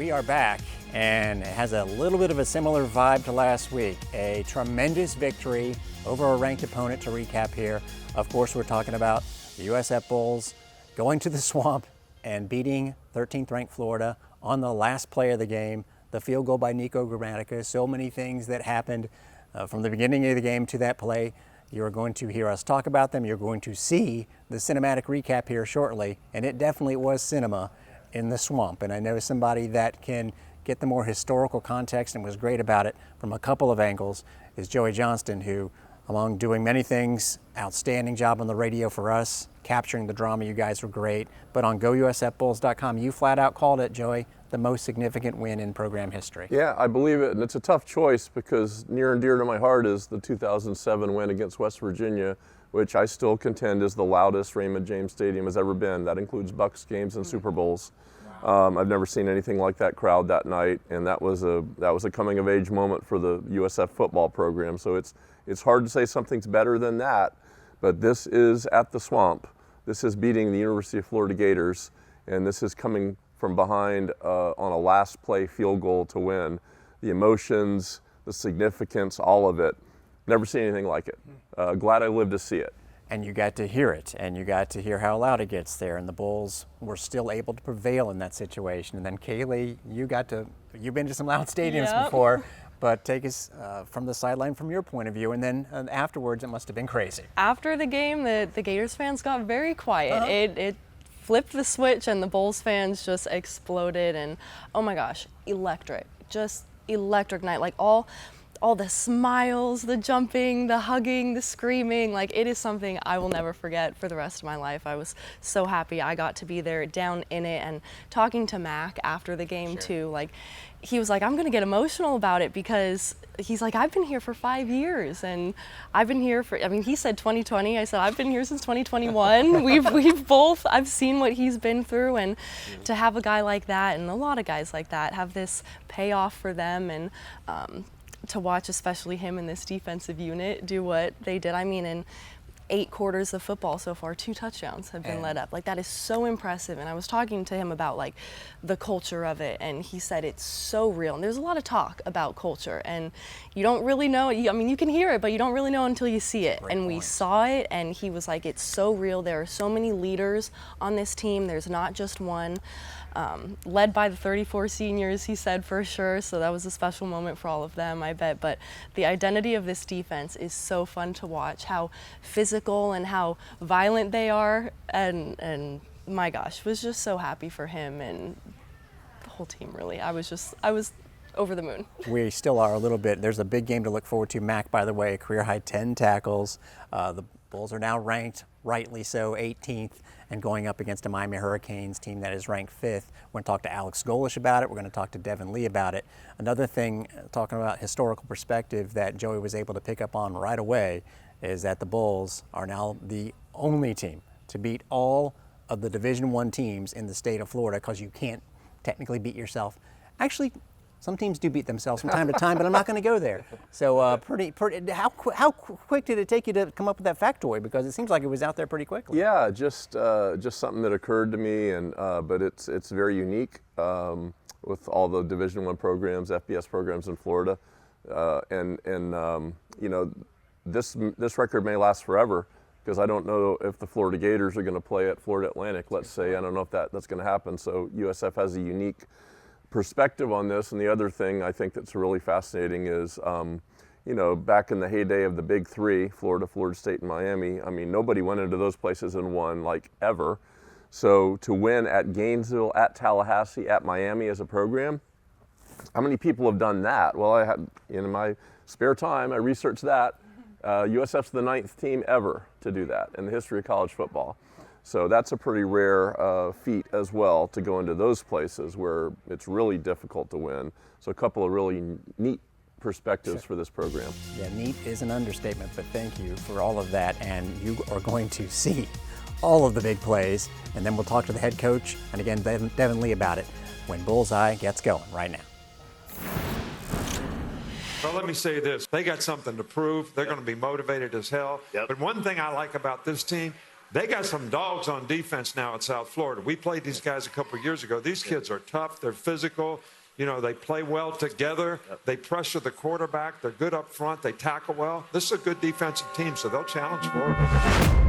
We are back, and it has a little bit of a similar vibe to last week. A tremendous victory over a ranked opponent to recap here. Of course, we're talking about the USF Bulls going to the Swamp and beating 13th ranked Florida on the last play of the game. The field goal by Nico Gramatica. So many things that happened from the beginning of the game to that play. You're going to hear us talk about them. You're going to see the cinematic recap here shortly, and it definitely was cinema in the Swamp. And I know somebody that can get the more historical context and was great about it from a couple of angles is Joey Johnston, who, among doing many things, outstanding job on the radio for us, capturing the drama. You guys were great. But on GoUSFBulls.com, you flat out called it, Joey, the most significant win in program history. Yeah, I believe it, and it's a tough choice because near and dear to my heart is the 2007 win against West Virginia, which I still contend is the loudest Raymond James Stadium has ever been. That includes Bucks games and Super Bowls. I've never seen anything like that crowd that night, and that was a coming of age moment for the USF football program. So it's hard to say something's better than that, but this is at the Swamp. This is beating the University of Florida Gators, and this is coming from behind on a last play field goal to win. The emotions, the significance, all of it. Never seen anything like it. Glad I lived to see it. And you got to hear it, and you got to hear how loud it gets there, and the Bulls were still able to prevail in that situation. And then Caylee, you've been to some loud stadiums before, but take us from the sideline from your point of view, and then afterwards it must have been crazy. After the game, the Gators fans got very quiet. It flipped the switch, and the Bulls fans just exploded, and oh my gosh, electric, just electric night. Like all the smiles, the jumping, the hugging, the screaming, like it is something I will never forget for the rest of my life. I was so happy I got to be there down in it, and talking to Mac after the game too, like he was like, I'm gonna get emotional about it because he's like, I've been here for 5 years, and I've been here for, I mean, he said 2020, I said, I've been here since 2021. We've both, I've seen what he's been through, and to have a guy like that, and a lot of guys like that, have this payoff for them, and to watch especially him in this defensive unit do what they did. I mean, in 8 quarters of football so far, 2 touchdowns have been led up. Like, that is so impressive. And I was talking to him about like the culture of it, and he said it's so real. And there's a lot of talk about culture, and you don't really know. I mean, you can hear it, but you don't really know until you see it. And we saw it, and he was like, it's so real. There are so many leaders on this team. There's not just one. Led by the 34 seniors, he said, for sure. So that was a special moment for all of them, I bet. But the identity of this defense is so fun to watch, how physical and how violent they are. And my gosh, was just so happy for him and the whole team, really. I was over the moon. We still are a little bit. There's a big game to look forward to. Mac, by the way, career high 10 tackles. The Bulls are now ranked, rightly so, 18th. And going up against a Miami Hurricanes team that is ranked 5th. We're going to talk to Alex Golesh about it. We're going to talk to Devin Lee about it. Another thing, talking about historical perspective that Joey was able to pick up on right away, is that the Bulls are now the only team to beat all of the Division I teams in the state of Florida, because you can't technically beat yourself. Actually, some teams do beat themselves from time to time, but I'm not going to go there. So pretty. How quick did it take you to come up with that factoid? Because it seems like it was out there pretty quickly. Yeah, just something that occurred to me, and but it's very unique with all the Division I programs, FBS programs in Florida, and you know, this record may last forever, because I don't know if the Florida Gators are going to play at Florida Atlantic. Let's say, I don't know if that's going to happen. So USF has a unique perspective on this. And the other thing I think that's really fascinating is, you know, back in the heyday of the big 3, Florida, Florida State, and Miami, I mean, nobody went into those places and won, like, ever. So to win at Gainesville, at Tallahassee, at Miami as a program, how many people have done that? Well, I had, in my spare time, I researched that. USF's the 9th team ever to do that in the history of college football. So that's a pretty rare feat as well, to go into those places where it's really difficult to win. So a couple of really neat perspectives for this program. Yeah, neat is an understatement, but thank you for all of that. And you are going to see all of the big plays, and then we'll talk to the head coach, and again, Devin Lee, about it when Bullseye gets going right now. Well, let me say this. They got something to prove. They're going to be motivated as hell. But one thing I like about this team, They got some dogs on defense now at South Florida. We played these guys a couple years ago. These kids are tough. They're physical. You know, they play well together. They pressure the quarterback. They're good up front. They tackle well. This is a good defensive team, so they'll challenge Florida.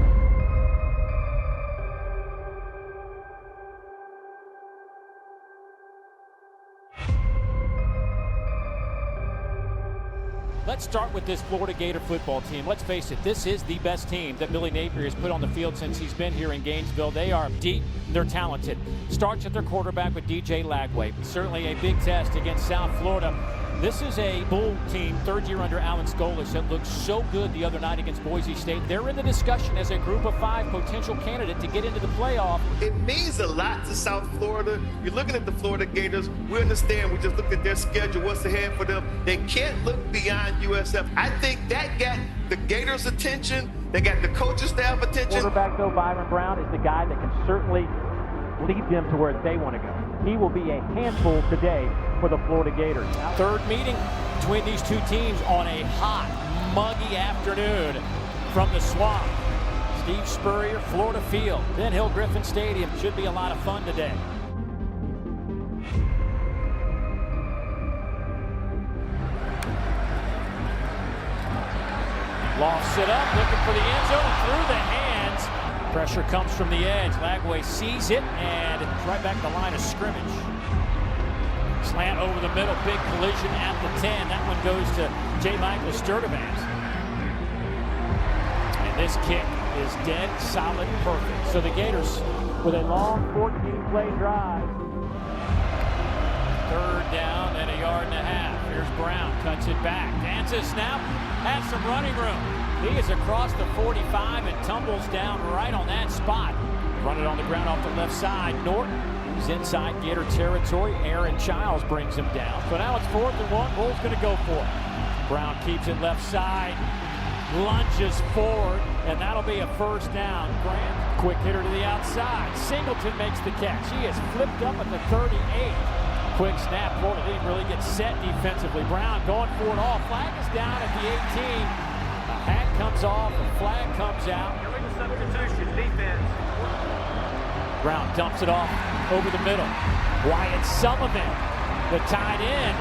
Let's start with this Florida Gator football team. Let's face it, this is the best team that Billy Napier has put on the field since he's been here in Gainesville. They are deep, they're talented. Starts at their quarterback with DJ Lagway. Certainly a big test against South Florida. This is a Bull team, third year under Golesh, that looked so good the other night against Boise State. They're in the discussion as a group of 5 potential candidate to get into the playoff. It means a lot to South Florida. You're looking at the Florida Gators. We understand. We just looked at their schedule, what's ahead for them. They can't look beyond USF. I think that got the Gators' attention. They got the coaching staff attention. Quarterback, though, Byron Brown is the guy that can certainly lead them to where they want to go. He will be a handful today for the Florida Gators. Third meeting between these two teams on a hot, muggy afternoon from the swamp. Steve Spurrier, Florida Field, then Hill Griffin Stadium. Should be a lot of fun today. Lofts it up, looking for the end zone, through the hands. Pressure comes from the edge. Lagway sees it, and it's right back to the line of scrimmage. Slant over the middle, big collision at the 10. That one goes to J. Michael Sturdivant. And this kick is dead, solid, perfect. So the Gators with a long 14-play drive. Third down and a yard and a half. Here's Brown, cuts it back. Dances snap, has some running room. He is across the 45 and tumbles down right on that spot. Run it on the ground off the left side. Norton, who's inside Gator territory. Aaron Childs brings him down. So now it's 4th and 1. Bull's going to go for it. Brown keeps it left side. Lunges forward, and that'll be a first down. Grant, quick hitter to the outside. Singleton makes the catch. He is flipped up at the 38. Quick snap. Florida didn't really get set defensively. Brown going for it all. Flag is down at the 18. The hat comes off. The flag comes out. Substitution, defense. Brown dumps it off over the middle. Wyatt Sullivan, the tight end,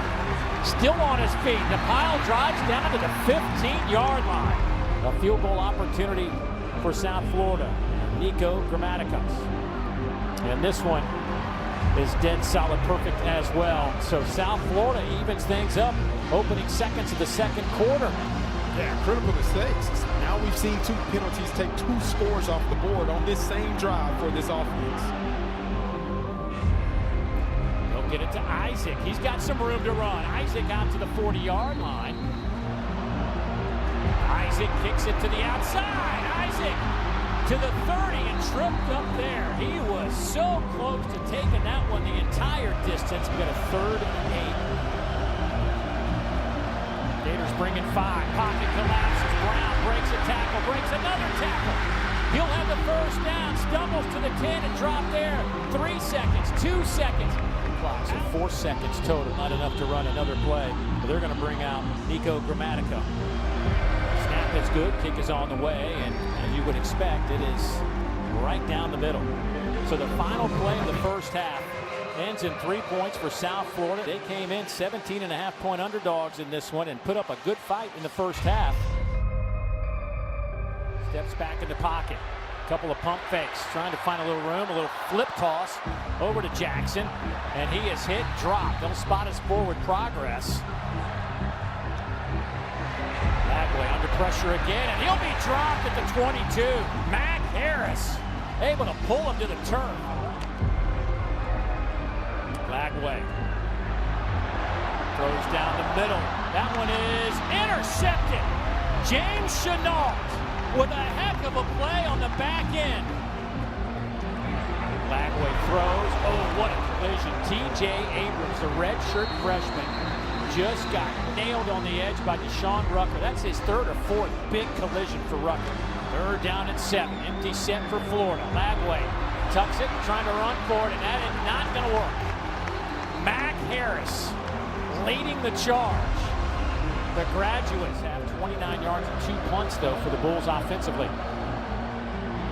still on his feet. The pile drives down to the 15-yard line. A field goal opportunity for South Florida. Nico Grammaticus. And this one is dead solid, perfect as well. So South Florida evens things up, opening seconds of the second quarter. Yeah, critical mistakes. Now we've seen 2 penalties take 2 scores off the board on this same drive for this offense. They'll get it to Isaac. He's got some room to run. Isaac out to the 40-yard line. Isaac kicks it to the outside. Isaac to the 30 and tripped up there. He was so close to taking that one the entire distance. Got a 3rd and 8. Gators bring in 5. Pocket collapses. Brown breaks a tackle, breaks another tackle. He'll have the first down. Stumbles to the 10 and drop there. 3 seconds, 2 seconds. Clock, so 4 seconds total. Not enough to run another play. But they're going to bring out Nico Grammatica. Snap is good. Kick is on the way. And as you would expect, it is right down the middle. So the final play of the first half ends in 3 points for South Florida. They came in 17.5-point underdogs in this one and put up a good fight in the first half. Steps back in the pocket. A couple of pump fakes, trying to find a little room, a little flip toss over to Jackson. And he is hit, dropped. They'll spot his forward progress. Lagway under pressure again, and he'll be dropped at the 22. Mac Harris able to pull him to the turf. Lagway throws down the middle. That one is intercepted. James Chenault with a heck of a play on the back end. Lagway throws. Oh, what a collision. T.J. Abrams, the redshirt freshman, just got nailed on the edge by Deshaun Rucker. That's his 3rd or 4th big collision for Rucker. 3rd down and 7. Empty set for Florida. Lagway tucks it, trying to run for it, and that is not going to work. Mac Harris leading the charge. The graduates have 29 yards and 2 punts, though, for the Bulls offensively.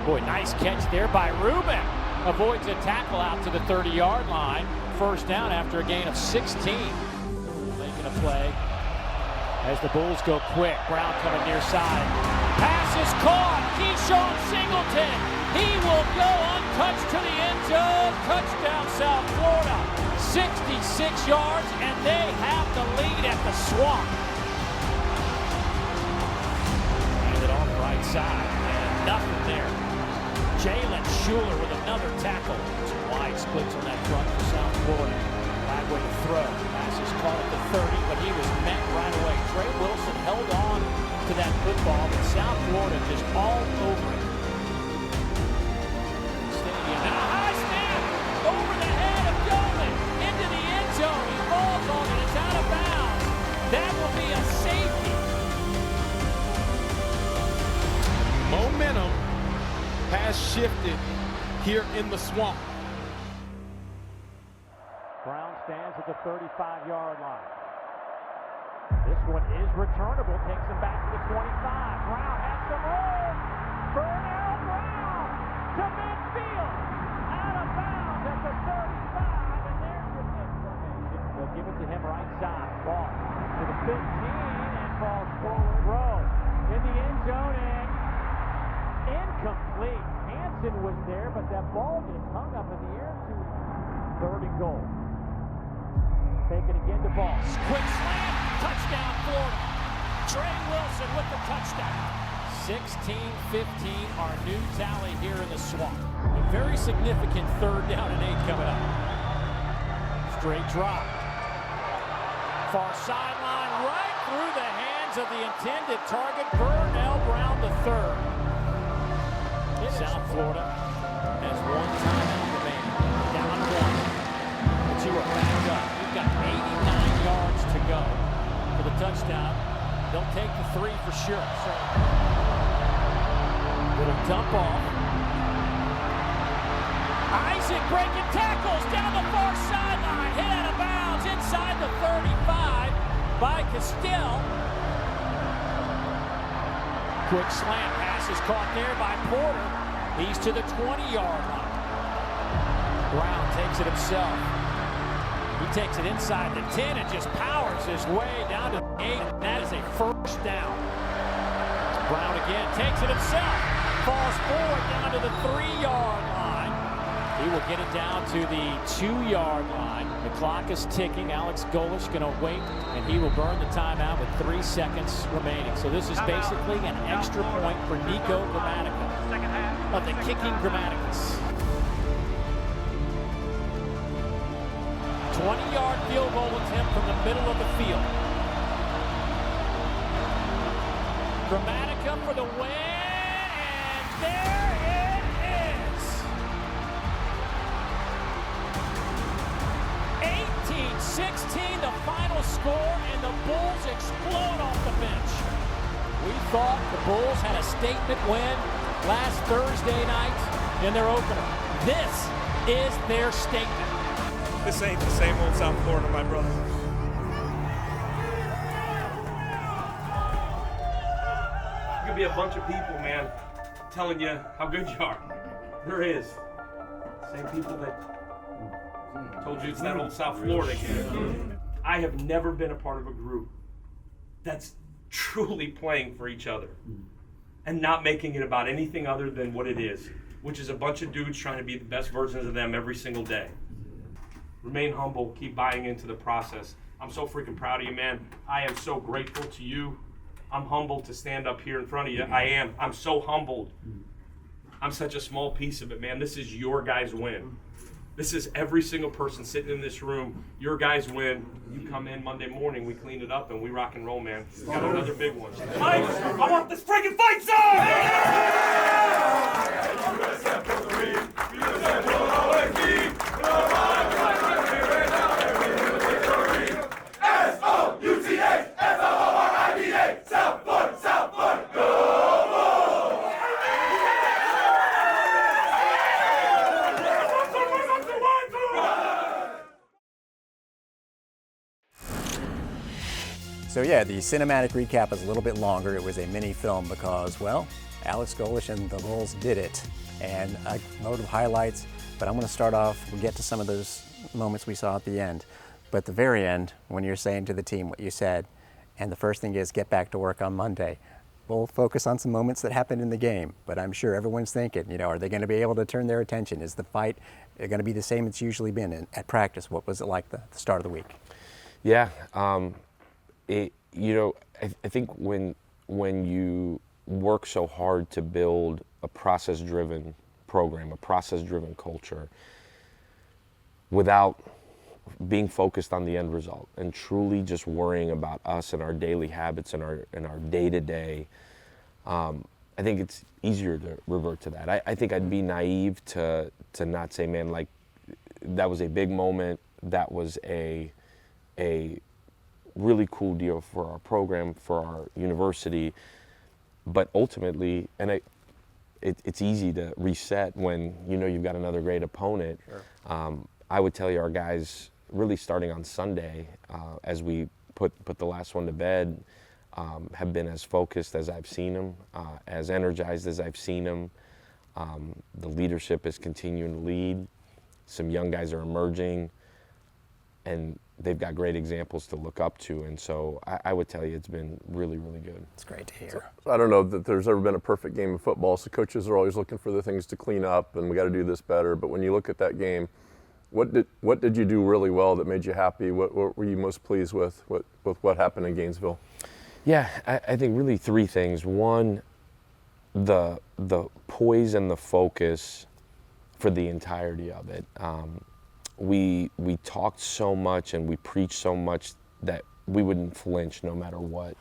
Boy, nice catch there by Ruben. Avoids a tackle out to the 30-yard line. First down after a gain of 16. Making a play as the Bulls go quick. Brown coming near side. Pass is caught. Keyshawn Singleton. He will go untouched to the end zone. Touchdown, South Florida. 66 yards, and they have the lead at the Swamp. Handed off right side, and nothing there. Jalen Schuler with another tackle. Some wide splits on that front for South Florida. Bad way to throw. Pass is caught at the 30, but he was met right away. Trey Wilson held on to that football, but South Florida just all over it. Stadium. And a high snap over the head of Golesh into the end zone. He falls on it. It's out of bounds. That will be a safety. Momentum has shifted here in the Swamp. Brown stands at the 35-yard line. This one is returnable, takes him back to the 25. Brown has some room. Burnell Brown to midfield. Out of bounds at the 35, and there's your information. They'll give it to him right side. Ball to the 15 and falls forward. Row in the end zone and incomplete. Hansen was there, but that ball just hung up in the air to third and goal. Take it again to ball. Quick slam. Touchdown, Florida. Trey Wilson with the touchdown. 16-15, our new tally here in the Swamp. A very significant 3rd down and 8 coming up. Straight drop. Far sideline, right through the hands of the intended target, Burnell Brown III. South Florida has one timeout remaining. Down 1. The 2 are backed up. We've got 89 yards to go for the touchdown. They'll take the 3 for sure. So, little dump off. Isaac breaking tackles down the far sideline. Hit out of bounds inside the 35 by Castell. Quick slant pass is caught there by Porter. He's to the 20-yard line. Brown takes it himself. He takes it inside the 10 and just powers his way down to 8. That is a first down. Brown again takes it himself. Falls forward down to the 3-yard line. He will get it down to the 2-yard line. The clock is ticking. Alex Golesh going to wait, and he will burn the timeout with 3 seconds remaining. So this is basically an extra point for Nico Grammatica of the Kicking Grammaticus. 20-yard field goal attempt from the middle of the field. Grammatica for the win, and there it is. 18-16 the final score, and the Bulls explode off the bench. We thought the Bulls had a statement win last Thursday night in their opener. This is their statement. This ain't the same old South Florida, my brother. You could be a bunch of people, man, telling you how good you are. There is. Same people that told you it's that old South Florida game. I have never been a part of a group that's truly playing for each other and not making it about anything other than what it is, which is a bunch of dudes trying to be the best versions of them every single day. Remain humble, keep buying into the process. I'm so freaking proud of you, man. I am so grateful to you. I'm humbled to stand up here in front of you. I am. I'm so humbled. I'm such a small piece of it, man. This is your guys' win. This is every single person sitting in this room. Your guys win. You come in Monday morning, we clean it up, and we rock and roll, man. We got another big one. Mike, I want this freaking fight zone! USF for the win. USF will always be S-O-U-T-H, S-O-O-R-I-D-A, South Florida, South Florida, go Bulls! So yeah, the cinematic recap is a little bit longer. It was a mini film because, well, Alex Golesh and the Bulls did it. And a load of highlights, but I'm going to start off, we'll get to some of those moments we saw at the end. But at the very end, when you're saying to the team what you said, and the first thing is get back to work on Monday. We'll focus on some moments that happened in the game, but I'm sure everyone's thinking, you know, are they going to be able to turn their attention? Is the fight going to be the same it's usually been at practice? What was it like the start of the week? Yeah, I think when you work so hard to build a process-driven program, a process-driven culture, without being focused on the end result and truly just worrying about us and our daily habits and our day-to-day, I think it's easier to revert to that. I think I'd be naive to not say, man, like, that was a big moment. That was a really cool deal for our program, for our university. But ultimately, and it's easy to reset when you know you've got another great opponent. Sure. I would tell you our guys, really starting on Sunday, as we put the last one to bed, have been as focused as I've seen them, as energized as I've seen them. The leadership is continuing to lead. Some young guys are emerging, and they've got great examples to look up to. And so I would tell you it's been really, really good. It's great to hear. So, I don't know that there's ever been a perfect game of football, so coaches are always looking for the things to clean up, and we got to do this better. But when you look at that game, what did you do really well that made you happy? What were you most pleased with what happened in Gainesville? Yeah, I think really three things. One, the poise and the focus for the entirety of it. We talked so much and we preached so much that we wouldn't flinch no matter what.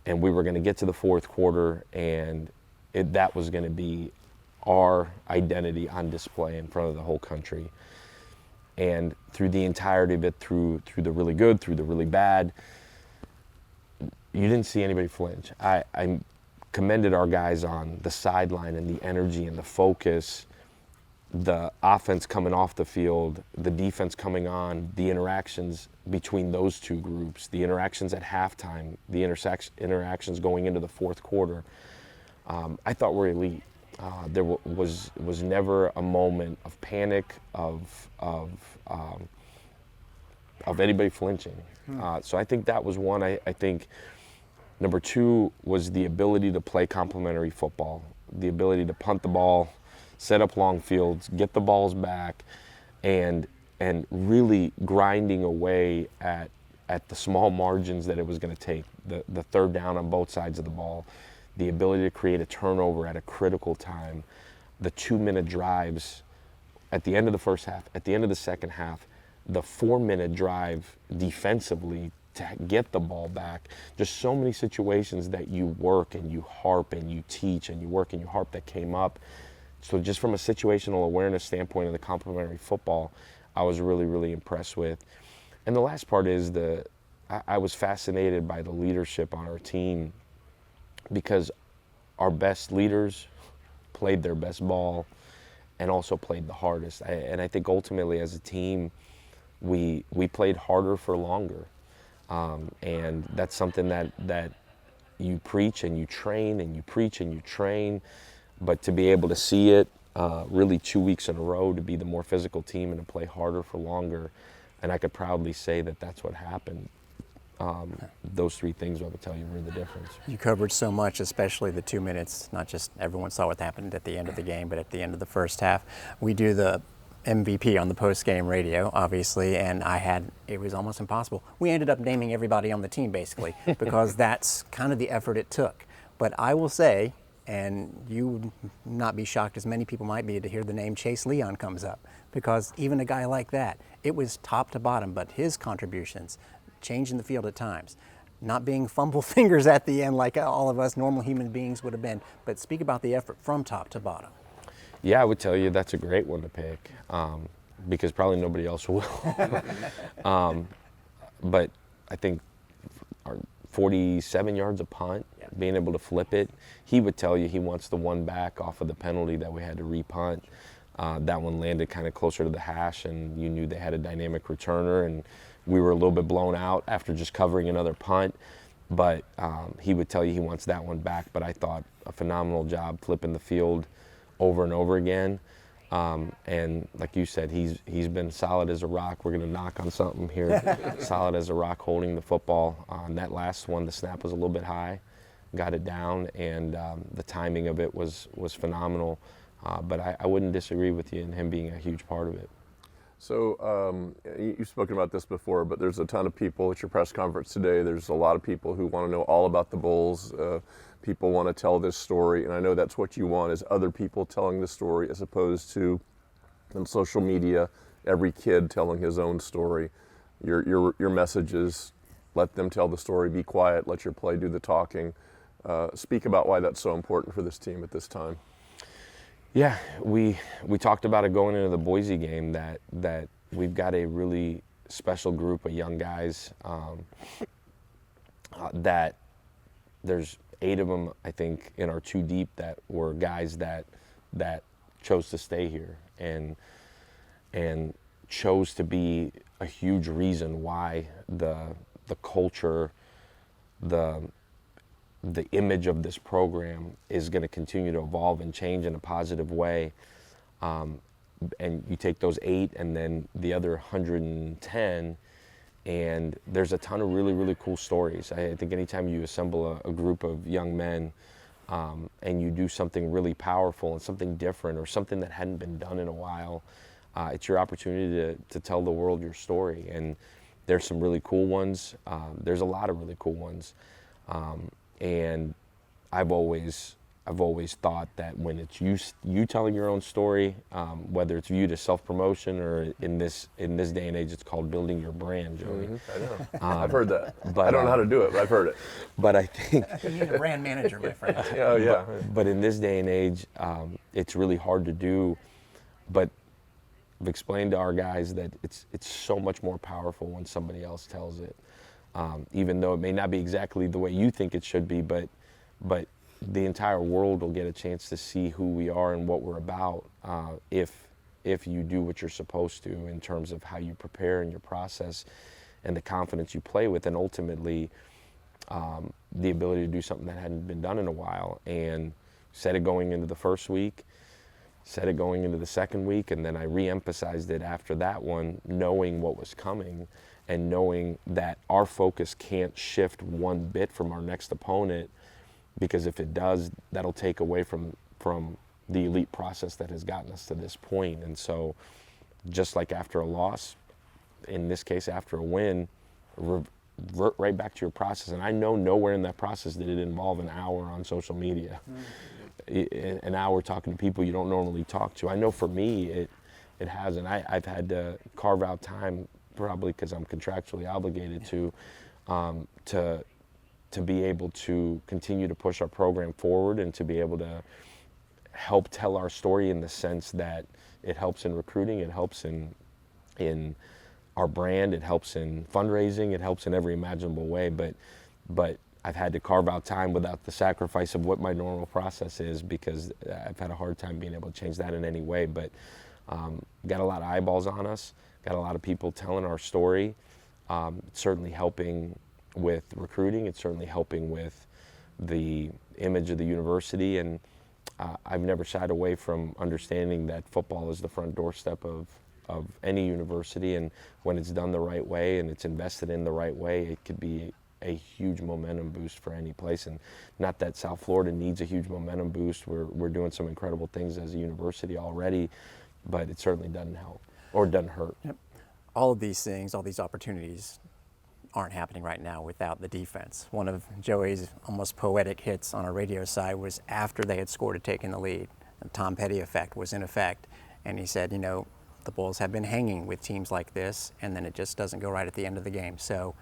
And we were going to get to the fourth quarter, and that was going to be our identity on display in front of the whole country. And through the entirety of it, through the really good, through the really bad, you didn't see anybody flinch. I commended our guys on the sideline and the energy and the focus, the offense coming off the field, the defense coming on, the interactions between those two groups, the interactions at halftime, the interactions going into the fourth quarter. I thought were elite. There was never a moment of panic, of anybody flinching. So I think that was one. I think number two was the ability to play complementary football, the ability to punt the ball, set up long fields, get the balls back, and really grinding away at the small margins that it was going to take, the third down on both sides of the ball, the ability to create a turnover at a critical time, the 2-minute drives at the end of the first half, at the end of the second half, the 4-minute drive defensively to get the ball back. Just so many situations that you work and you harp and you teach and you work and you harp that came up. So just from a situational awareness standpoint of the complementary football, I was really, really impressed with. And the last part is I was fascinated by the leadership on our team, because our best leaders played their best ball and also played the hardest. And I think ultimately as a team, we played harder for longer. And that's something that you preach and you train and you preach and you train. But to be able to see it really 2 weeks in a row, to be the more physical team and to play harder for longer, and I could proudly say that that's what happened. Those three things I would tell you were the difference. You covered so much, especially the 2 minutes. Not just everyone saw what happened at the end of the game, but at the end of the first half. We do the MVP on the post-game radio, obviously, and it was almost impossible. We ended up naming everybody on the team, basically, because that's kind of the effort it took. But I will say, and you would not be shocked, as many people might be, to hear the name Chase Leon comes up, because even a guy like that, it was top to bottom, but his contributions, changing the field at times, not being fumble fingers at the end like all of us normal human beings would have been, but speak about the effort from top to bottom. Yeah, I would tell you that's a great one to pick, because probably nobody else will. But I think our 47 yards a punt, being able to flip it, he would tell you he wants the one back off of the penalty that we had to repunt. That one landed kind of closer to the hash, and you knew they had a dynamic returner, and we were a little bit blown out after just covering another punt. But he would tell you he wants that one back. But I thought a phenomenal job flipping the field over and over again. And like you said, he's been solid as a rock. We're going to knock on something here. Solid as a rock holding the football. On that last one, the snap was a little bit high, got it down, and the timing of it was phenomenal. But I wouldn't disagree with you in him being a huge part of it. So you've spoken about this before, but there's a ton of people at your press conference today. There's a lot of people who want to know all about the Bulls. People want to tell this story, and I know that's what you want, is other people telling the story as opposed to on social media, every kid telling his own story. Your message is let them tell the story, be quiet, let your play do the talking. Speak about why that's so important for this team at this time. Yeah, we talked about it going into the Boise game, that we've got a really special group of young guys that there's 8 of them, I think, in our 2 deep that were guys that chose to stay here and chose to be a huge reason why the culture, the image of this program is going to continue to evolve and change in a positive way. And you take those 8 and then the other 110, and there's a ton of really, really cool stories. I think anytime you assemble a group of young men and you do something really powerful and something different or something that hadn't been done in a while, it's your opportunity to tell the world your story. And there's some really cool ones. There's a lot of really cool ones. And I've always thought that when it's you telling your own story, whether it's viewed as self-promotion or in this day and age, it's called building your brand, Joey. I know. I've heard that. But I don't know how to do it, but I've heard it. But I think you need a brand manager, my friend. Oh yeah. But in this day and age, it's really hard to do. But I've explained to our guys that it's so much more powerful when somebody else tells it. Even though it may not be exactly the way you think it should be, but the entire world will get a chance to see who we are and what we're about if you do what you're supposed to in terms of how you prepare and your process and the confidence you play with, and ultimately the ability to do something that hadn't been done in a while. And said it going into the first week, said it going into the second week, and then I re-emphasized it after that one, knowing what was coming and knowing that our focus can't shift one bit from our next opponent, because if it does, that'll take away from the elite process that has gotten us to this point. And so just like after a loss, in this case after a win, revert right back to your process. And I know nowhere in that process did it involve an hour on social media, an hour talking to people you don't normally talk to. I know for me it hasn't. I've had to carve out time, probably because I'm contractually obligated to be able to continue to push our program forward and to be able to help tell our story in the sense that it helps in recruiting, it helps in our brand, it helps in fundraising, it helps in every imaginable way. But I've had to carve out time without the sacrifice of what my normal process is, because I've had a hard time being able to change that in any way. But got a lot of eyeballs on us, got a lot of people telling our story. It's certainly helping with recruiting, it's certainly helping with the image of the university, and I've never shied away from understanding that football is the front doorstep of any university, and when it's done the right way and it's invested in the right way, it could be a huge momentum boost for any place. And not that South Florida needs a huge momentum boost, we're doing some incredible things as a university already, but it certainly doesn't help or doesn't hurt. Yep. All of these things, all these opportunities aren't happening right now without the defense. One of Joey's almost poetic hits on our radio side was after they had scored to take in the lead. The Tom Petty effect was in effect, and he said, you know, the Bulls have been hanging with teams like this, and then it just doesn't go right at the end of the game. So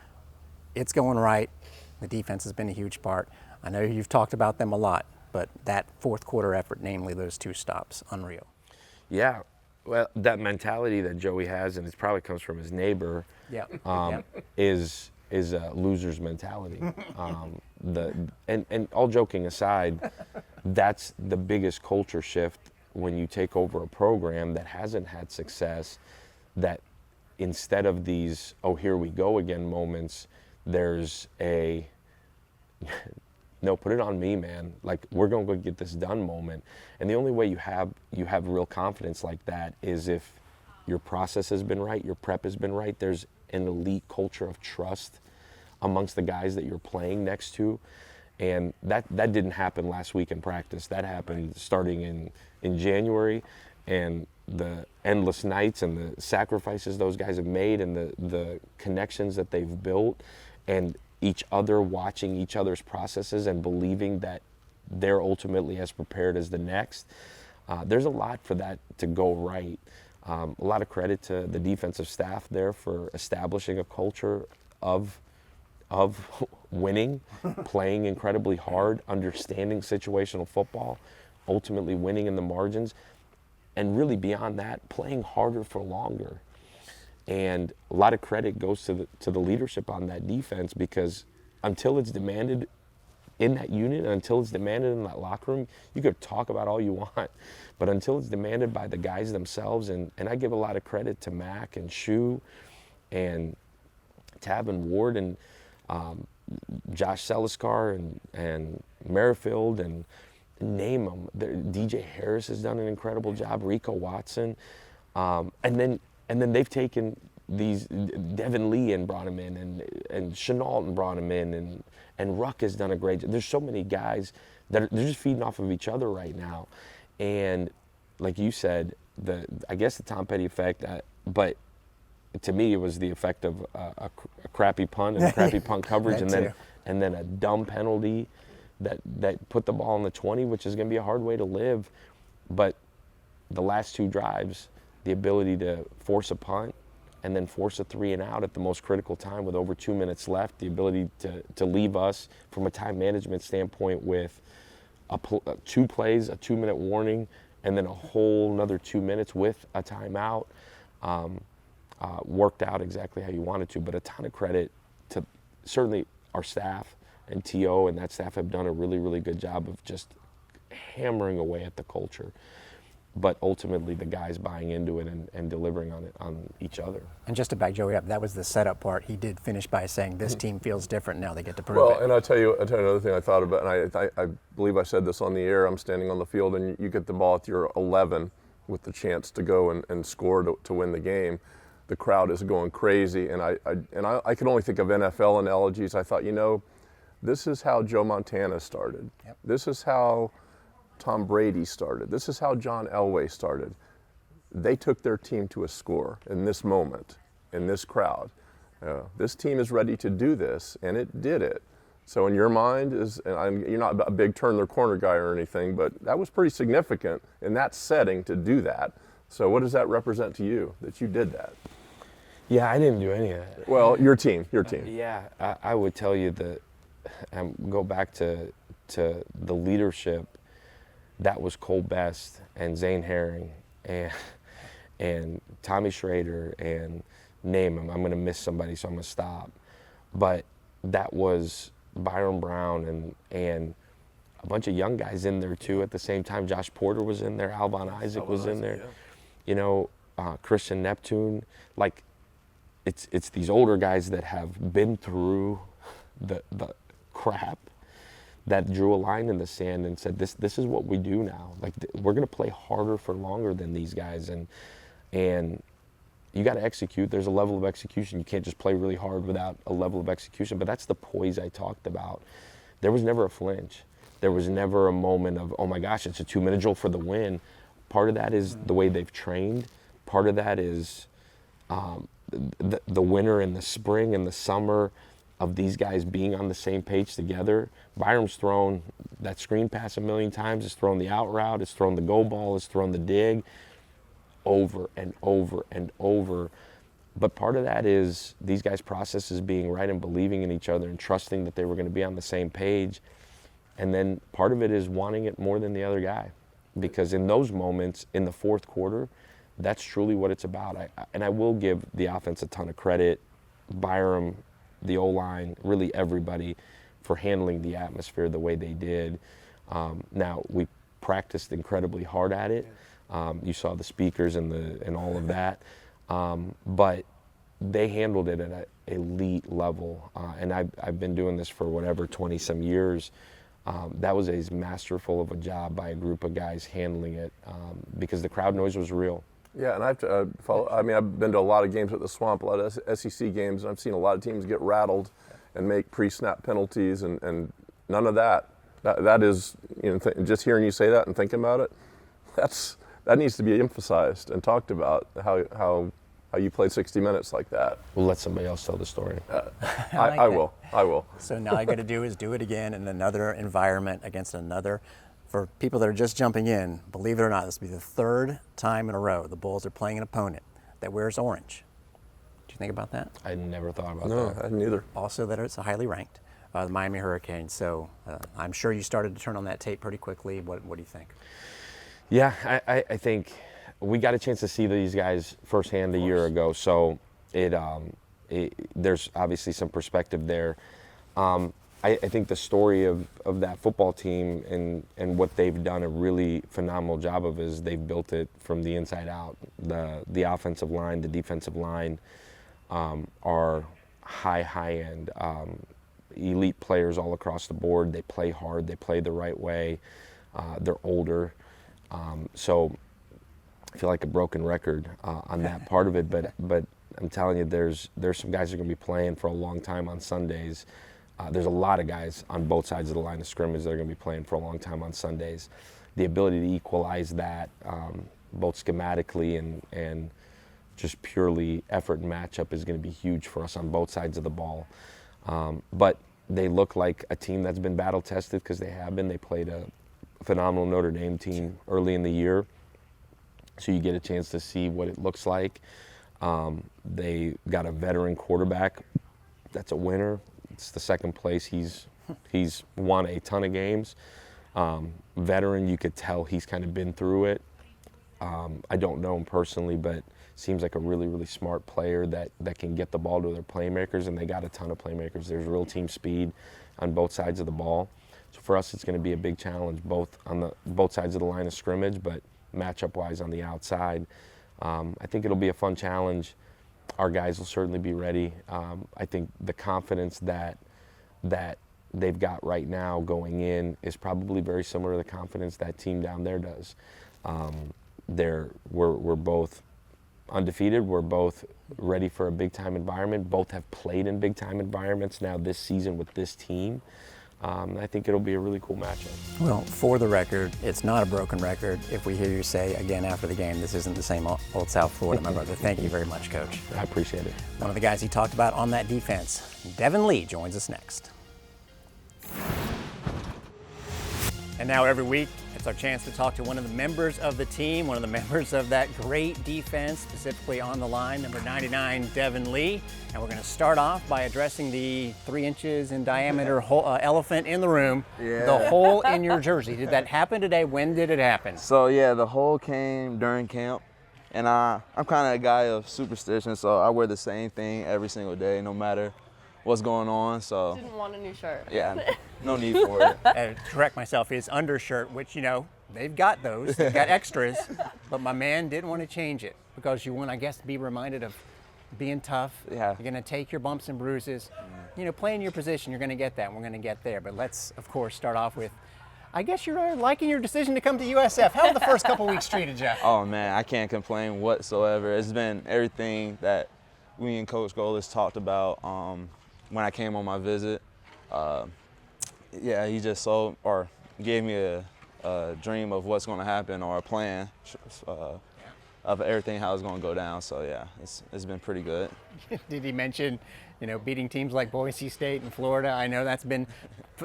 it's going right. The defense has been a huge part. I know you've talked about them a lot, but that fourth quarter effort, namely those 2 stops, unreal. Yeah, well, that mentality that Joey has, and it probably comes from his neighbor, is a loser's mentality. And all joking aside, that's the biggest culture shift when you take over a program that hasn't had success, that instead of these, oh, here we go again moments, there's a no, put it on me, man. Like, we're going to go get this done moment. And the only way you have real confidence like that is if your process has been right, your prep has been right. There's an elite culture of trust amongst the guys that you're playing next to. And that didn't happen last week in practice. That happened starting in January, and the endless nights and the sacrifices those guys have made and the connections that they've built, and each other watching each other's processes and believing that they're ultimately as prepared as the next. There's a lot for that to go right. A lot of credit to the defensive staff there for establishing a culture of winning, playing incredibly hard, understanding situational football, ultimately winning in the margins, and really beyond that, playing harder for longer. And a lot of credit goes to the leadership on that defense, because until it's demanded in that unit, and until it's demanded in that locker room, you could talk about all you want, but until it's demanded by the guys themselves, and I give a lot of credit to Mac and Shu and Tab and Ward and Josh Seliskar and Merrifield and name them. DJ Harris has done an incredible job, Rico Watson, and then they've taken these Devin Lee and brought him in, and Chenault and brought him in, and Ruck has done a great job. There's so many guys that they're just feeding off of each other right now, and like you said, I guess the Tom Petty effect, but to me it was the effect of a crappy punt and a crappy punt coverage, and then a dumb penalty that put the ball on the 20, which is going to be a hard way to live. But the last two drives, the ability to force a punt and then force a 3 and out at the most critical time with over 2 minutes left, the ability to leave us from a time management standpoint with 2 plays, a 2-minute warning, and then a whole another 2 minutes with a timeout, worked out exactly how you wanted to. But a ton of credit to certainly our staff, and T.O. and that staff have done a really, really good job of just hammering away at the culture. But ultimately the guys buying into it and delivering on it on each other. And just to back Joey up, that was the setup part. He did finish by saying this team feels different now. They get to prove it. Well, and I'll tell you another thing I thought about, and I believe I said this on the air. I'm standing on the field, and you get the ball at your 11 with the chance to go and score to win the game. The crowd is going crazy, and I can only think of NFL analogies. I thought, this is how Joe Montana started. Yep. This is how Tom Brady started. This is how John Elway started. They took their team to a score in this moment, in this crowd. This team is ready to do this, and it did it. So in your mind, you're not a big turn their corner guy or anything, but that was pretty significant in that setting to do that. So what does that represent to you, that you did that? Yeah, I didn't do any of that. Well, your team. Yeah, I would tell you that, go back to the leadership. That was Cole Best and Zane Herring and Tommy Schrader and name them. I'm going to miss somebody, so I'm going to stop. But that was Byron Brown and a bunch of young guys in there too at the same time. Josh Porter was in there. Alvon Isaac was in there. Yeah. Christian Neptune. Like, it's these older guys that have been through the crap, that drew a line in the sand and said, this is what we do now. Like, we're going to play harder for longer than these guys, and you got to execute. There's a level of execution. You can't just play really hard without a level of execution, but that's the poise I talked about. There was never a flinch. There was never a moment of, oh my gosh, it's a 2-minute drill for the win. Part of that is the way they've trained. Part of that is the winter and the spring and the summer of these guys being on the same page together. Byram's thrown that screen pass a million times, has thrown the out route, has thrown the go ball, has thrown the dig over and over and over. But part of that is these guys' processes being right and believing in each other and trusting that they were going to be on the same page. And then part of it is wanting it more than the other guy. Because in those moments, in the fourth quarter, that's truly what it's about. And I will give the offense a ton of credit. Byram, the O-line, really everybody, for handling the atmosphere the way they did. Now, we practiced incredibly hard at it. You saw the speakers and all of that. But they handled it at an elite level. And I've been doing this for 20-some years. that was as masterful of a job by a group of guys handling it because the crowd noise was real. Yeah, and I've I've been to a lot of games at the Swamp, a lot of SEC games, and I've seen a lot of teams get rattled and make pre-snap penalties, and none of that. That is, just hearing you say that and thinking about it, that needs to be emphasized and talked about, how you played 60 minutes like that. We'll let somebody else tell the story. I will. So now all you got to do is do it again in another environment against another. For people that are just jumping in, believe it or not, this will be the third time in a row the Bulls are playing an opponent that wears orange. Do you think about that? I never thought about that. No, I didn't either. Also that it's a highly ranked, the Miami Hurricanes. So I'm sure you started to turn on that tape pretty quickly. What do you think? Yeah, I think we got a chance to see these guys firsthand a year ago, so there's obviously some perspective there. I think the story of that football team and what they've done a really phenomenal job of is they've built it from the inside out. The offensive line, the defensive line are high end, elite players all across the board. They play hard, they play the right way. They're older, so I feel like a broken record on that part of it. But I'm telling you, there's some guys that are going to be playing for a long time on Sundays. There's a lot of guys on both sides of the line of scrimmage that are going to be playing for a long time on Sundays. The ability to equalize that, both schematically and just purely effort and matchup, is going to be huge for us on both sides of the ball. But they look like a team that's been battle tested because they have been. They played a phenomenal Notre Dame team early in the year, so you get a chance to see what it looks like. They got a veteran quarterback that's a winner. It's the second place. He's won a ton of games. Veteran, you could tell he's kind of been through it. I don't know him personally, but seems like a really, really smart player that can get the ball to their playmakers, and they got a ton of playmakers. There's real team speed on both sides of the ball. So for us, it's going to be a big challenge, both on both sides of the line of scrimmage, but matchup-wise on the outside. I think it'll be a fun challenge. Our guys will certainly be ready. I think the confidence that they've got right now going in is probably very similar to the confidence that team down there does. We're both undefeated. We're both ready for a big-time environment. Both have played in big-time environments now this season with this team. I think it'll be a really cool matchup. Well, for the record, it's not a broken record if we hear you say again after the game, this isn't the same old South Florida, my brother. Thank you very much, Coach. I appreciate it. One of the guys he talked about on that defense, Devin Lee, joins us next. And now every week, it's our chance to talk to one of the members of the team, one of the members of that great defense, specifically on the line, number 99, Devin Lee. And we're going to start off by addressing the 3 inches in diameter elephant in the room, the hole in your jersey. Did that happen today? When did it happen? So, yeah, the hole came during camp. And I'm kind of a guy of superstition, so I wear the same thing every single day, no matter what's going on. So Didn't want a new shirt. Yeah, no need for it. To correct myself, his undershirt, which, they've got those, they've got extras, but my man didn't want to change it because you want, I guess, to be reminded of being tough. Yeah. You're going to take your bumps and bruises. Playing your position, you're going to get that, and we're going to get there. But let's, of course, start off with, I guess you're liking your decision to come to USF. How have the first couple weeks treated you? Oh, man, I can't complain whatsoever. It's been everything that we and Coach Golesh talked about when I came on my visit. He just gave me a dream of what's going to happen, or a plan of everything, how it's going to go down. So, yeah, it's been pretty good. Did he mention, beating teams like Boise State and Florida? I know that's been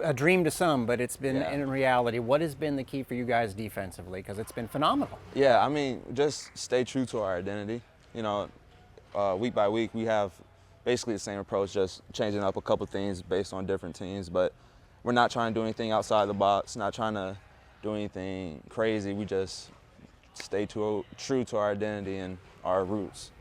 a dream to some, but it's been in reality. What has been the key for you guys defensively? Because it's been phenomenal. Yeah, just stay true to our identity. Week by week, we have basically the same approach, just changing up a couple things based on different teams. But we're not trying to do anything outside the box, not trying to do anything crazy. We just stay true to our identity and our roots.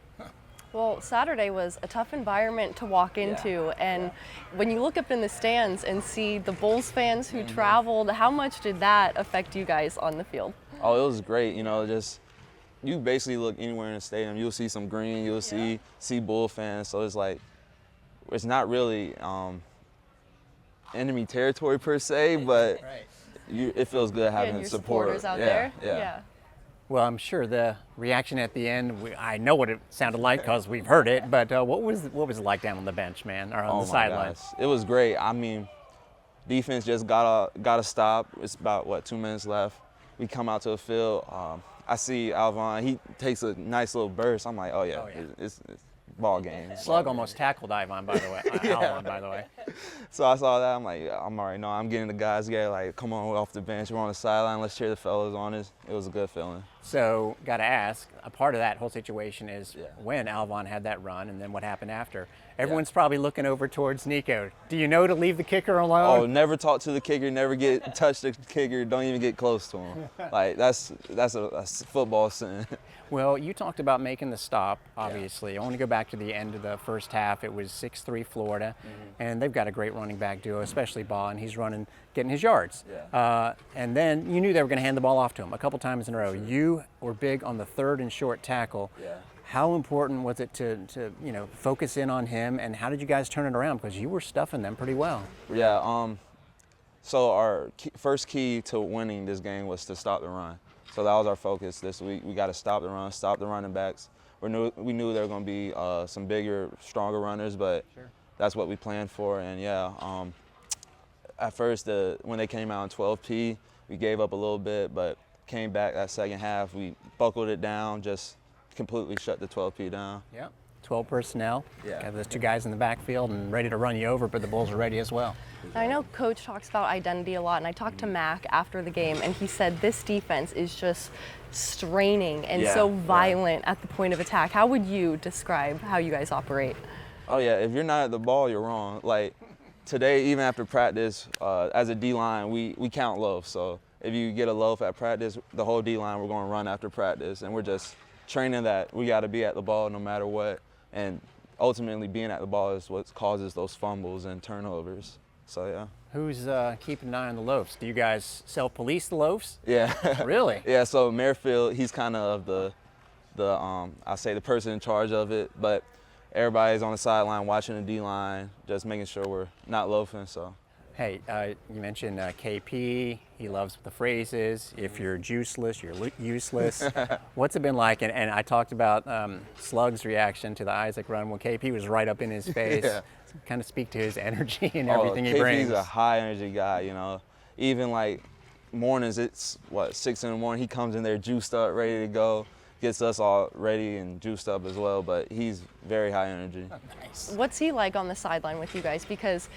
Well, Saturday was a tough environment to walk into, and when you look up in the stands and see the Bulls fans who traveled, how much did that affect you guys on the field? Oh, it was great. You basically look anywhere in the stadium, you'll see some green, you'll see Bull fans. So it's like, it's not really enemy territory per se, but it feels good having your support. supporters out there. Yeah. Well, I'm sure the reaction at the end, I know what it sounded like because we've heard it, but what was it like down on the bench, man, or on the sideline? It was great. I mean, defense just got a stop. It's about, 2 minutes left. We come out to the field. I see Alvon. He takes a nice little burst. I'm like, oh yeah. It's ball game. Slug almost tackled Alvon, by the way. Alvon, by the way. So I saw that. I'm like, I'm all right. No, I'm getting the guys together. Like, come on, we're off the bench. We're on the sideline. Let's cheer the fellas on. It was a good feeling. So, got to ask, a part of that whole situation is when Alvon had that run and then what happened after. Everyone's probably looking over towards Nico. Do you know to leave the kicker alone? Oh, never talk to the kicker. Never touch the kicker. Don't even get close to him. Like, that's a football sin. Well, you talked about making the stop, obviously. I want to go back to the end of the first half. It was 6-3 Florida, and they've got a great running back duo, especially Ball, and he's getting his yards. And then you knew they were going to hand the ball off to him a couple times in a row. You were big on the third and short tackle. How important was it to focus in on him, and how did you guys turn it around? Because you were stuffing them pretty well. So our first key to winning this game was to stop the run. So that was our focus this week. We got to stop the run, stop the running backs. We knew there were going to be some bigger, stronger runners, but that's what we planned for. And at first, when they came out in 12P, we gave up a little bit, but came back that second half. We buckled it down, just completely shut the 12P down. 12 personnel. Got those two guys in the backfield and ready to run you over, but the Bulls are ready as well. I know Coach talks about identity a lot, and I talked to Mac after the game, and he said this defense is just straining and so violent at the point of attack. How would you describe how you guys operate? Oh yeah, if you're not at the ball, you're wrong. Like today, even after practice, as a D-line, we count loafs. So if you get a loaf at practice, the whole D-line, we're going to run after practice, and we're just training that we got to be at the ball no matter what, and ultimately being at the ball is what causes those fumbles and turnovers. So yeah. Who's keeping an eye on the loafs? Do you guys self-police the loafs? Yeah. Really? Yeah. So Merrifield, he's kind of the I say the person in charge of it, but everybody's on the sideline watching the D-line, just making sure we're not loafing. So. Hey, you mentioned KP. He loves the phrases. If you're juiceless, you're useless. What's it been like? And I talked about Slug's reaction to the Isaac run when KP was right up in his face. Kind of speak to his energy and everything he brings. KP's a high energy guy, you know. Even like mornings, it's 6 in the morning. He comes in there juiced up, ready to go. Gets us all ready and juiced up as well, but he's very high energy. Nice. What's he like on the sideline with you guys? Because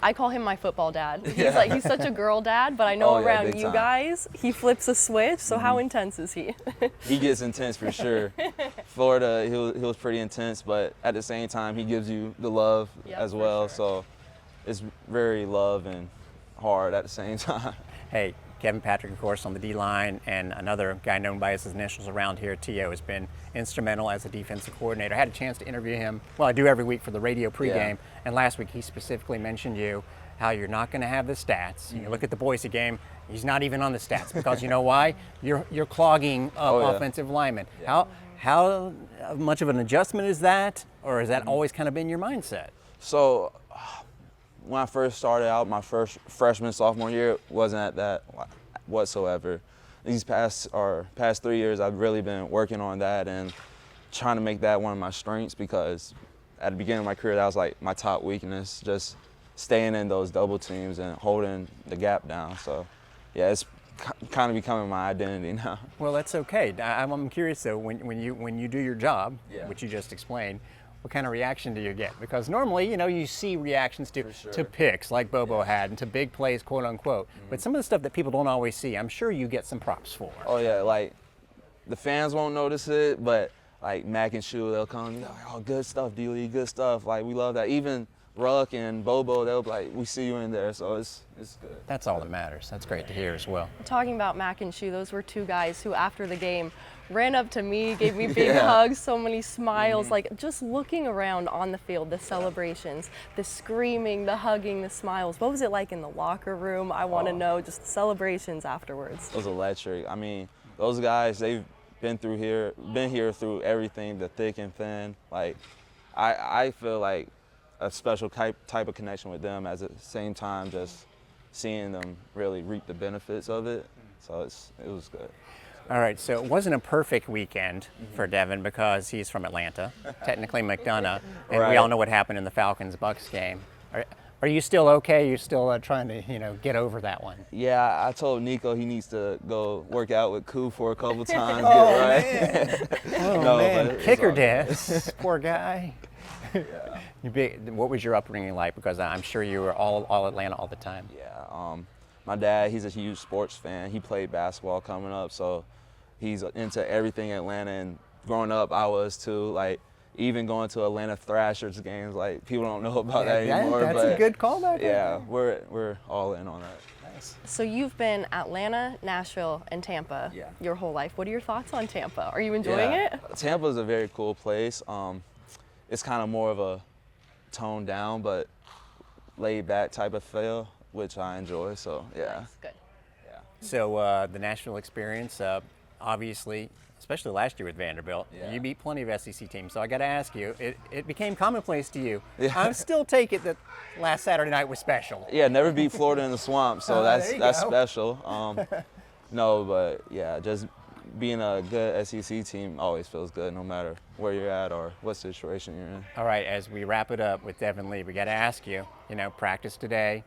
I call him my football dad. He's such a girl dad, but I know around you guys, he flips a switch, so how intense is he? He gets intense for sure. Florida, he was pretty intense, but at the same time, he gives you the love as well, so it's very love and hard at the same time. Hey, Kevin Patrick, of course, on the D-line, and another guy known by his initials around here, T.O., has been instrumental as a defensive coordinator. I had a chance to interview him, well, I do every week for the radio pregame, and last week he specifically mentioned you, how you're not going to have the stats. You look at the Boise game, he's not even on the stats, because you know why? You're clogging up offensive linemen. How much of an adjustment is that, or has that always kind of been your mindset? So, when I first started out, my first freshman, sophomore year, wasn't at that whatsoever. These past 3 years, I've really been working on that and trying to make that one of my strengths, because at the beginning of my career, that was like my top weakness, just staying in those double teams and holding the gap down. So, yeah, it's kind of becoming my identity now. Well, that's okay. I'm curious, though, when you do your job, which you just explained, what kind of reaction do you get? Because normally, you see reactions to picks like Bobo had and to big plays, quote unquote. But some of the stuff that people don't always see, I'm sure you get some props for. Oh yeah, like the fans won't notice it, but like Mac and Shu, they'll come, like, oh, good stuff, D-Lee, good stuff. Like, we love that. Even Ruck and Bobo, they'll be like, we see you in there, so it's good. That's all that matters. That's great to hear as well. Talking about Mac and Shu, those were two guys who, after the game, ran up to me, gave me big hugs, so many smiles, like just looking around on the field, the celebrations, the screaming, the hugging, the smiles. What was it like in the locker room? I want to know, just the celebrations afterwards. It was electric. I mean, those guys, they've been here through everything, the thick and thin. Like, I feel like a special type of connection with them. At the same time, just seeing them really reap the benefits of it. So it was good. All right, so it wasn't a perfect weekend for Devin because he's from Atlanta, technically McDonough, and we all know what happened in the Falcons-Bucks game. Are you still okay? You're still trying to, get over that one? Yeah, I told Nico he needs to go work out with Koo for a couple times. Oh, man. Oh, man. Kicker death. Poor guy. Yeah. What was your upbringing like? Because I'm sure you were all Atlanta all the time. Yeah. My dad, he's a huge sports fan. He played basketball coming up, so he's into everything Atlanta. And growing up, I was too. Like, even going to Atlanta Thrashers games, like, people don't know about that anymore. That's a good call back there. Yeah, we're all in on that. Nice. So you've been Atlanta, Nashville, and Tampa your whole life. What are your thoughts on Tampa? Are you enjoying it? Tampa's a very cool place. It's kind of more of a toned down but laid back type of feel, which I enjoy. So yeah. Nice. Good. Yeah. So the Nashville experience, obviously, especially last year with Vanderbilt, you beat plenty of SEC teams. So I got to ask you, it became commonplace to you. Yeah. I still take it that last Saturday night was special. Yeah, never beat Florida in the swamp, so that's special. No, but yeah, just being a good SEC team always feels good, no matter where you're at or what situation you're in. All right, as we wrap it up with Devin Lee, we got to ask you, practice today.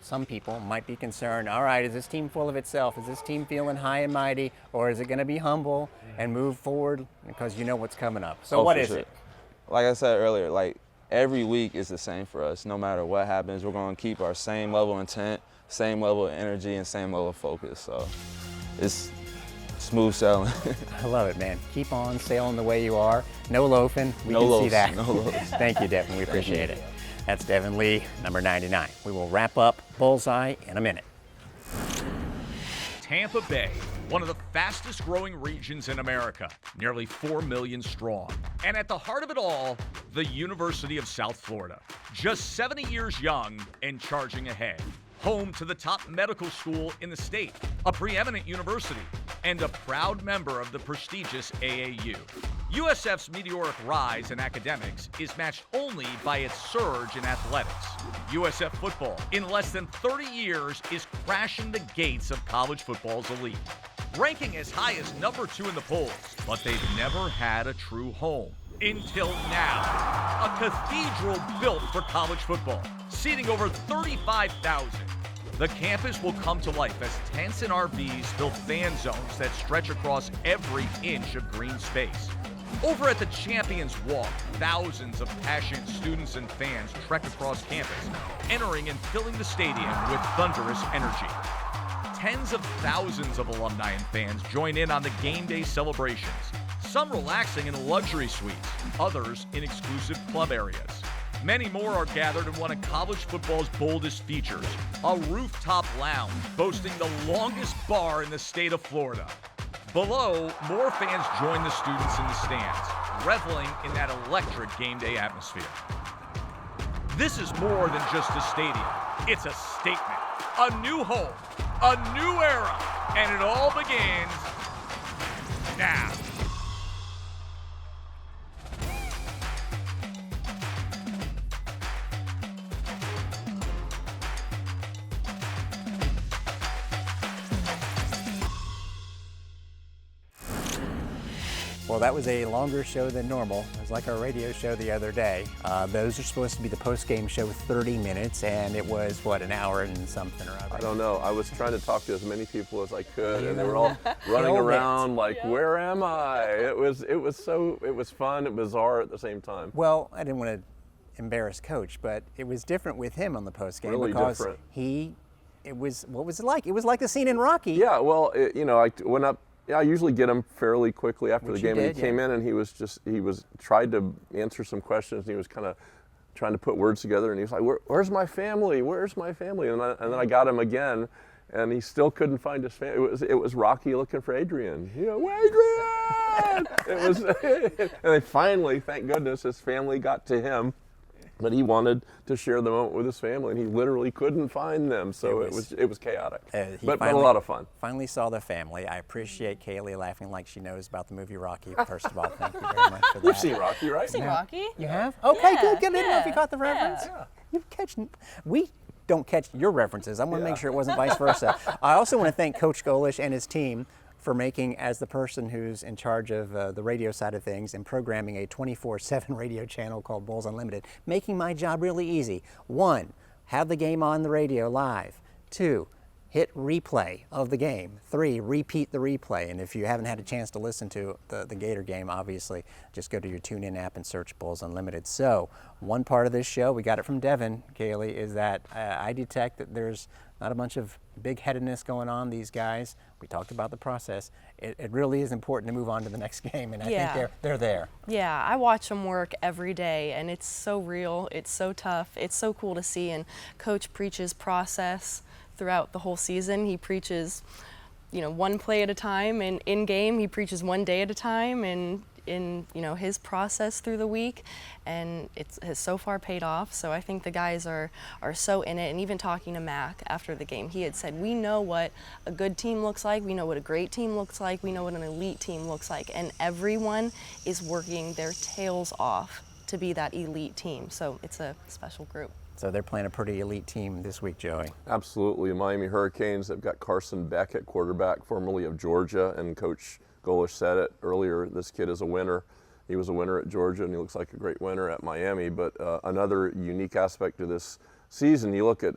Some people might be concerned, all right, is this team full of itself? Is this team feeling high and mighty, or is it going to be humble and move forward because you know what's coming up? So what is it? Like I said earlier, like every week is the same for us. No matter what happens, we're going to keep our same level of intent, same level of energy, and same level of focus. So it's smooth sailing. I love it, man. Keep on sailing the way you are. No loafing. We can see that. No loafs. Thank you, Devin. We appreciate it. That's Devin Lee, number 99. We will wrap up Bullseye in a minute. Tampa Bay, one of the fastest growing regions in America, nearly 4 million strong. And at the heart of it all, the University of South Florida, just 70 years young and charging ahead. Home to the top medical school in the state, a preeminent university, and a proud member of the prestigious AAU. USF's meteoric rise in academics is matched only by its surge in athletics. USF football, in less than 30 years, is crashing the gates of college football's elite. Ranking as high as number 2 in the polls, but they've never had a true home. Until now, a cathedral built for college football, seating over 35,000. The campus will come to life as tents and RVs fill fan zones that stretch across every inch of green space. Over at the Champions Walk, thousands of passionate students and fans trek across campus, entering and filling the stadium with thunderous energy. Tens of thousands of alumni and fans join in on the game day celebrations, some relaxing in luxury suites, others in exclusive club areas. Many more are gathered in one of college football's boldest features, a rooftop lounge boasting the longest bar in the state of Florida. Below, more fans join the students in the stands, reveling in that electric game day atmosphere. This is more than just a stadium. It's a statement, a new home, a new era, and it all begins now. Well, that was a longer show than normal. It was like our radio show the other day. Those are supposed to be the post-game show with 30 minutes, and it was, an hour and something or other? I don't know. I was trying to talk to as many people as I could, and they were all running around like, where am I? It was fun and bizarre at the same time. Well, I didn't want to embarrass Coach, but it was different with him on the post-game Really because different. What was it like? It was like the scene in Rocky. Yeah, well, I went up. Yeah, I usually get him fairly quickly after the game. And he came in and he tried to answer some questions. And he was kind of trying to put words together, and he was like, "Where's my family? Where's my family?" And then I got him again, and he still couldn't find his family. It was Rocky looking for Adrian. Adrian! And then finally, thank goodness, his family got to him, But he wanted to share the moment with his family, and he literally couldn't find them, so it was chaotic, but a lot of fun. Finally saw the family. I appreciate Caylee laughing like she knows about the movie Rocky. First of all, thank you very much for that. You've seen Rocky, right? I've seen Rocky. You have? Okay, Yeah, good. I didn't know if you yeah, caught the reference. yeah. You catch. We don't catch your references. I want to make sure it wasn't vice versa. I also want to thank Coach Golesh and his team for making, as the person who's in charge of the radio side of things and programming a 24/7 radio channel called Bulls Unlimited, making my job really easy. 1, have the game on the radio live. 2, hit replay of the game. 3, repeat the replay. And if you haven't had a chance to listen to the Gator game, obviously, just go to your TuneIn app and search Bulls Unlimited. So one part of this show, we got it from Devin, Caylee, is that I detect that there's not a bunch of big-headedness going on, these guys. We talked about the process. It really is important to move on to the next game, and I think they're there. Yeah, I watch them work every day, and it's so real. It's so tough. It's so cool to see, and Coach preaches process throughout the whole season. He preaches, one play at a time, and in game he preaches one day at a time, and in his process through the week, and it has so far paid off. So I think the guys are so in it. And even talking to Mac after the game, he had said, we know what a good team looks like, we know what a great team looks like, we know what an elite team looks like, and everyone is working their tails off to be that elite team. So it's a special group. So they're playing a pretty elite team this week, Joey. Absolutely. The Miami Hurricanes have got Carson Beck at quarterback, formerly of Georgia, and Coach Golesh said it earlier, this kid is a winner. He was a winner at Georgia, and he looks like a great winner at Miami. But another unique aspect to this season, you look at,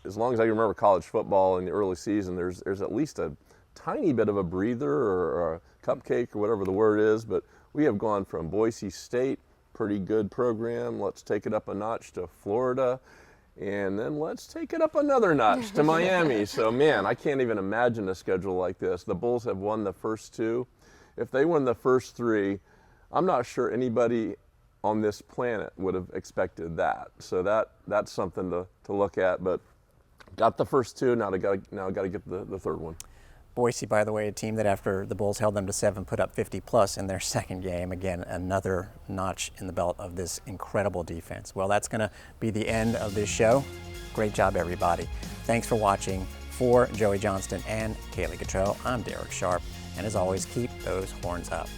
as long as I remember college football in the early season, there's at least a tiny bit of a breather or a cupcake or whatever the word is, but we have gone from Boise State, pretty good program, let's take it up a notch, to Florida, and then let's take it up another notch to Miami. So, man, I can't even imagine a schedule like this. The Bulls have won the first 2. If they win the first 3, I'm not sure anybody on this planet would have expected that. So that's something to look at. But got the first 2, now got to get the third one. Boise, by the way, a team that after the Bulls held them to 7, put up 50+ in their second game. Again, another notch in the belt of this incredible defense. Well, that's going to be the end of this show. Great job, everybody. Thanks for watching. For Joey Johnston and Caylee Cottrell, I'm Darek Sharp. And as always, keep those horns up.